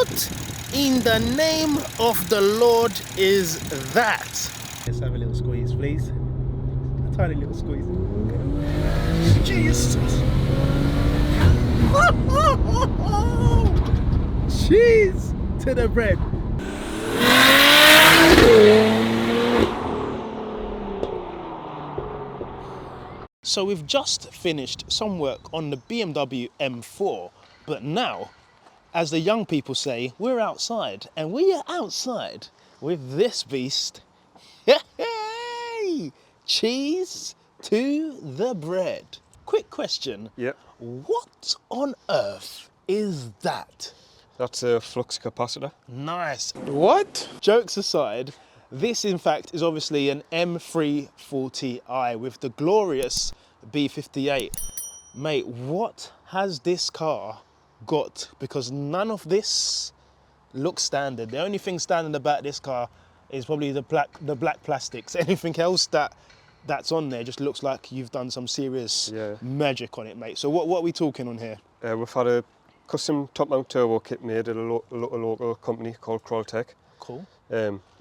What in the name of the Lord is that? Let's have a little squeeze, please. A tiny little squeeze. Jesus! Cheese to the bread. So we've just finished some work on the BMW M4, but now, as the young people say, we're outside, and we are outside with this beast. Hey! Cheese to the bread. Quick question. Yep. What on earth is that? That's a flux capacitor. Nice. What? Jokes aside, this in fact is obviously an M340i with the glorious B58. Mate, what has this car got? Because none of this looks standard. The only thing standard about this car is probably the black plastics. Anything else that's on there just looks like you've done some serious magic on it, mate. So what are we talking on here? We've had a custom top-mount turbo kit made at a local company called Crawltech. Cool.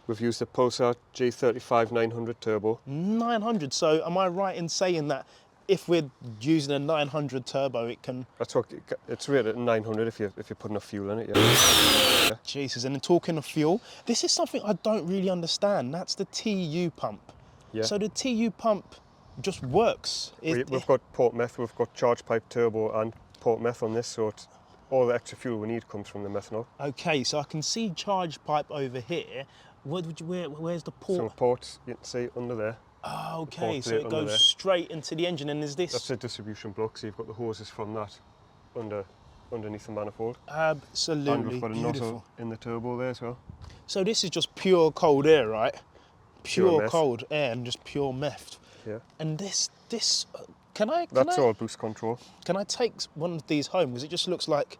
We've used a Pulsar G35 900 turbo. 900. So am I right in saying that if we're using a 900 turbo, it can... That's what it's rated at 900 if you put enough fuel in it. Yeah. Jesus, and then talking of fuel, this is something I don't really understand. That's the TU pump. Yeah. So the TU pump just works. We've got port meth, we've got charge pipe turbo and port meth on this, so all the extra fuel we need comes from the methanol. Okay, so I can see charge pipe over here. Where's the port? Some ports you can see under there. Oh, okay, so it goes straight into the engine, and is this? That's a distribution block, so you've got the hoses from that underneath the manifold. Absolutely and we've got a beautiful. nozzle in the turbo there as well. So this is just pure cold air, right? Pure meth. cold air and just pure meth. Yeah. And this, That's all boost control. Can I take one of these home? Because it just looks like,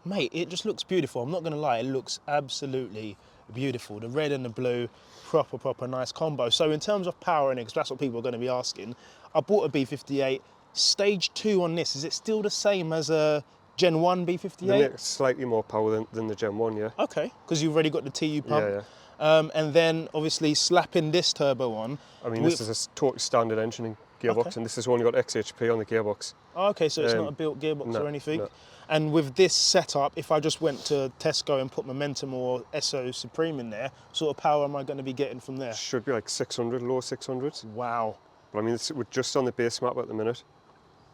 mate, it just looks beautiful. I'm not going to lie, it looks absolutely beautiful. The red and the blue, proper nice combo. So in terms of power, and because that's what people are going to be asking, I bought a B58. Stage 2 on this, is it still the same as a Gen 1 B58? It's slightly more power than the Gen 1, yeah. Okay, because you've already got the TU pump. Yeah. And then obviously slapping this turbo on. I mean, this is a totally standard engine and gearbox, and this has only got XHP on the gearbox. Oh, okay, so it's not a built gearbox or anything. No. And with this setup, if I just went to Tesco and put Momentum or SO Supreme in there, sort of power am I going to be getting from there? Should be like 600, low 600s. Wow. But I mean, we're just on the base map at the minute.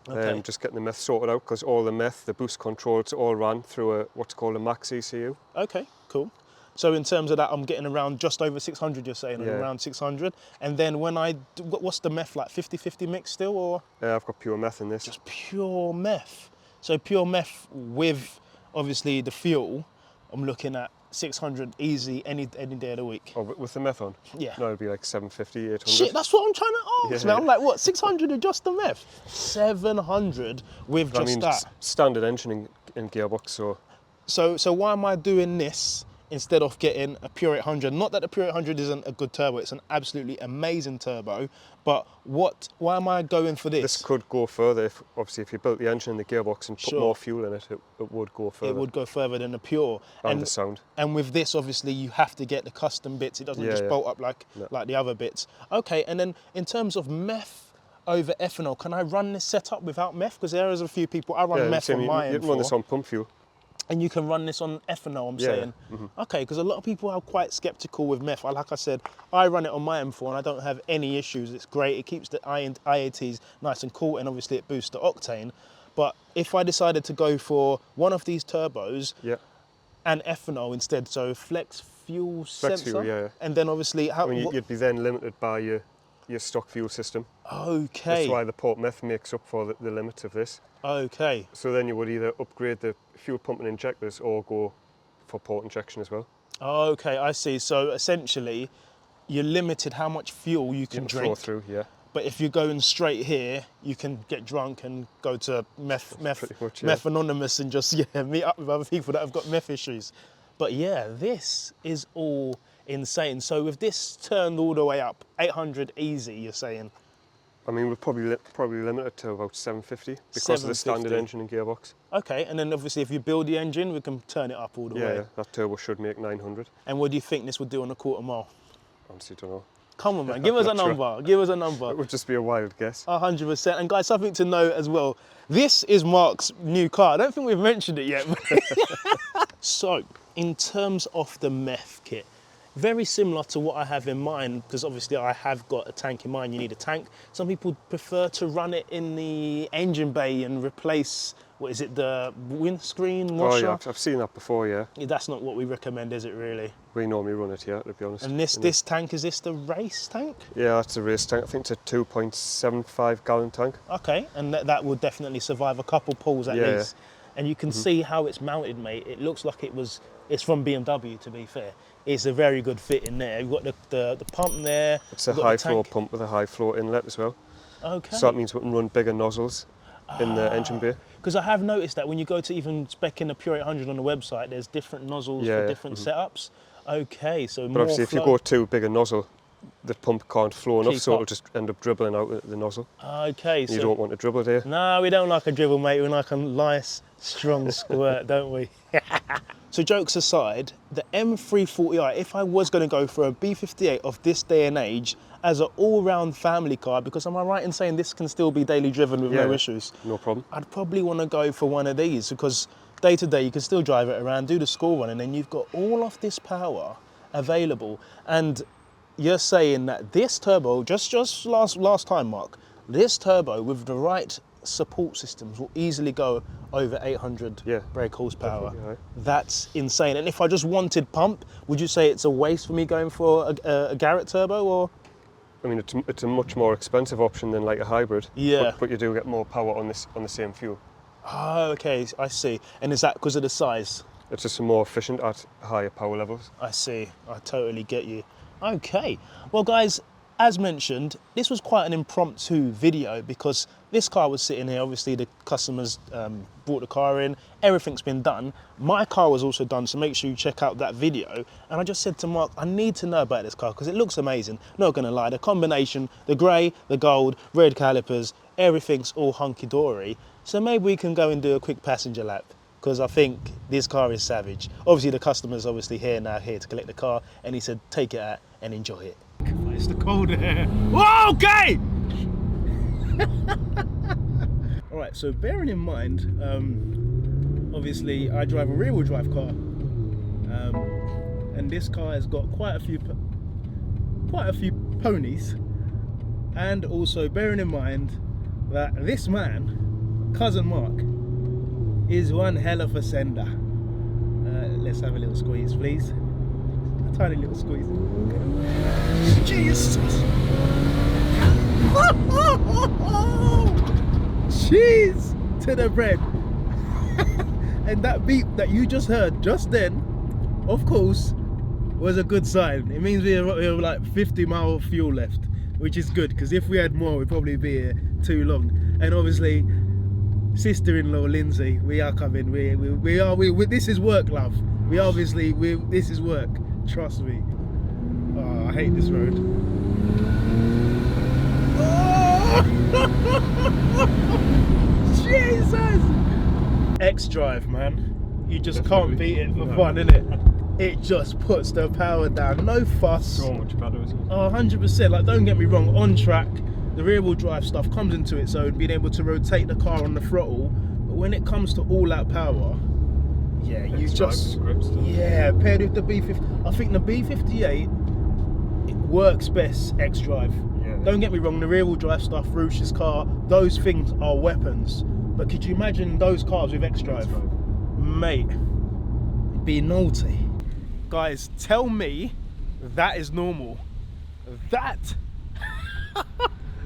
Okay. Just getting the meth sorted out, because all the meth, the boost control, it's all ran through what's called a max ECU. Okay, cool. So in terms of that, I'm getting around just over 600, you're saying, around 600. And then when what's the meth like, 50-50 mix still, or? I've got pure meth in this. Just pure meth. So pure meth with, obviously, the fuel, I'm looking at 600 easy any day of the week. Oh, with the meth on? Yeah. No, it'd be like 750, 800. Shit, that's what I'm trying to ask, man. I'm like, what, 600 with just the meth? 700 with just that. Standard engine and gearbox, so... So why am I doing this instead of getting a Pure 800? Not that the Pure 800 isn't a good turbo, it's an absolutely amazing turbo, but why am I going for this? This could go further, obviously if you built the engine and the gearbox and put more fuel in it, it would go further. It would go further than the Pure. And the sound. And with this, obviously, you have to get the custom bits. It doesn't just bolt up like the other bits. Okay, and then in terms of meth over ethanol, can I run this setup without meth? Because there is a few people, I run meth on my M4. You can run this on pump fuel. And you can run this on ethanol, I'm saying. Okay, because a lot of people are quite skeptical with meth. Like I said, I run it on my M4 and I don't have any issues. It's great. It keeps the IATs nice and cool, and obviously it boosts the octane. But if I decided to go for one of these turbos and ethanol instead, so flex fuel sensor, fuel, and then obviously you'd be then limited by your stock fuel system. Okay. That's why the port meth makes up for the limits of this. Okay. So then you would either upgrade the fuel pump and injectors or go for port injection as well. Okay, I see. So essentially, you're limited how much fuel you can drink. Flow through, yeah. But if you're going straight here, you can get drunk and go to meth anonymous and just meet up with other people that have got meth issues. But yeah, this is all insane. So with this turned all the way up, 800 easy, you're saying? I mean, we'll probably limit it to about 750 because of the standard 750. engine and gearbox. Okay, and then obviously if you build the engine, we can turn it up all the way. Yeah, that turbo should make 900. And what do you think this would do on a quarter mile? Honestly, don't know. Come on, man, give us a Not sure. number. Give us a number. It would just be a wild guess. 100%. And guys, something to know as well. This is Mark's new car. I don't think we've mentioned it yet. So, in terms of the meth kit, very similar to what I have in mind, because obviously I have got a tank in mind. You need a tank. Some people prefer to run it in the engine bay and replace, what is it, the windscreen washer? Oh yeah, I've seen that before, yeah. That's not what we recommend, is it really? We normally run it here, to be honest. And this tank, is this the race tank? Yeah, that's a race tank. I think it's a 2.75 gallon tank. Okay, and that will definitely survive a couple pulls at least. And you can see how it's mounted, mate. It looks like it's from BMW, to be fair. It's a very good fit in there. You've got the pump there. It's a high flow pump with a high flow inlet as well. Okay. So that means we can run bigger nozzles in the engine bay. Because I have noticed that when you go to even spec in the Pure 800 on the website, there's different nozzles for different setups. Okay, so but obviously if you go too big a nozzle, the pump can't flow enough, so it'll just end up dribbling out the nozzle. Okay, so you don't want to dribble there. No, we don't like a dribble, mate. We like a nice, strong squirt, don't we? So jokes aside, the M340i, if I was going to go for a B58 of this day and age as an all-round family car, because am I right in saying this can still be daily driven with no issues? No problem. I'd probably want to go for one of these because day to day you can still drive it around, do the school run, and then you've got all of this power available. And you're saying that this turbo, just last time, Mark, this turbo with the right support systems will easily go over 800 brake horsepower. Right. That's insane. And if I just wanted pump, would you say it's a waste for me going for a Garrett turbo, or? I mean, it's a much more expensive option than like a hybrid. Yeah. But you do get more power on the same fuel. Oh, okay, I see. And is that because of the size? It's just more efficient at higher power levels. I see. I totally get you. Okay. Well, guys, as mentioned, this was quite an impromptu video because this car was sitting here. Obviously, the customers brought the car in. Everything's been done. My car was also done, so make sure you check out that video. And I just said to Mark, I need to know about this car because it looks amazing. Not going to lie, the combination, the grey, the gold, red calipers, everything's all hunky-dory. So maybe we can go and do a quick passenger lap because I think this car is savage. Obviously, the customer's obviously here to collect the car, and he said, take it out and enjoy it. It's the cold air. Whoa, okay! All right, so bearing in mind, obviously I drive a rear-wheel drive car, and this car has got quite a few ponies, and also bearing in mind that this man, cousin Mark, is one hell of a sender. Let's have a little squeeze, please. A tiny little squeeze. Jesus! Cheese to the bread. And that beep that you just heard just then, of course, was a good sign. It means we have like 50 mile fuel left, which is good because if we had more, we'd probably be here too long. And obviously, sister-in-law Lindsay, we are coming. We this is work, love. This is work. Trust me. Oh, I hate this road. Oh! Jesus! X-Drive, man. You just can't beat it for fun, innit? It just puts the power down. No fuss. So much better, isn't it? Oh, 100%. Like, don't get me wrong. On track, the rear-wheel drive stuff comes into it, so being able to rotate the car on the throttle. But when it comes to all-out power, yeah, you just paired with the B50. I think the B58 it works best X-Drive. Yeah. Don't get me wrong, the rear-wheel drive stuff, Roosh's car, those things are weapons. But could you imagine those cars with X-Drive? Mate, it'd be naughty. Guys, tell me that is normal. That.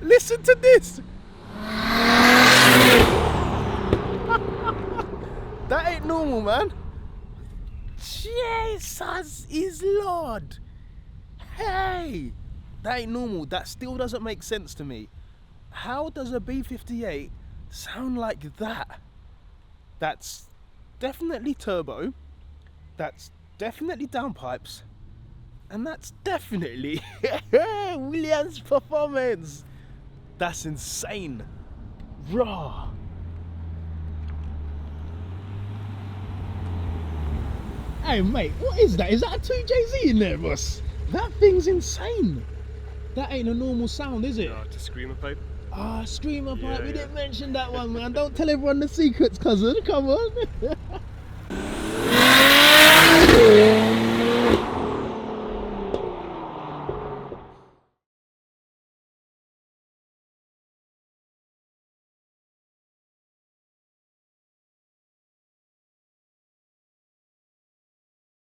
Listen to this. That ain't normal, man. Jesus is Lord. Hey, that ain't normal. That still doesn't make sense to me. How does a B58 sound like that? That's definitely turbo. That's definitely downpipes. And that's definitely Williams performance. That's insane. Raw. Hey mate, what is that? Is that a 2JZ in there, boss? That thing's insane. That ain't a normal sound, is it? Yeah, it's a screamer pipe. Ah, screamer pipe. Yeah, We yeah. didn't mention that one, man. Don't tell everyone the secrets, cousin. Come on.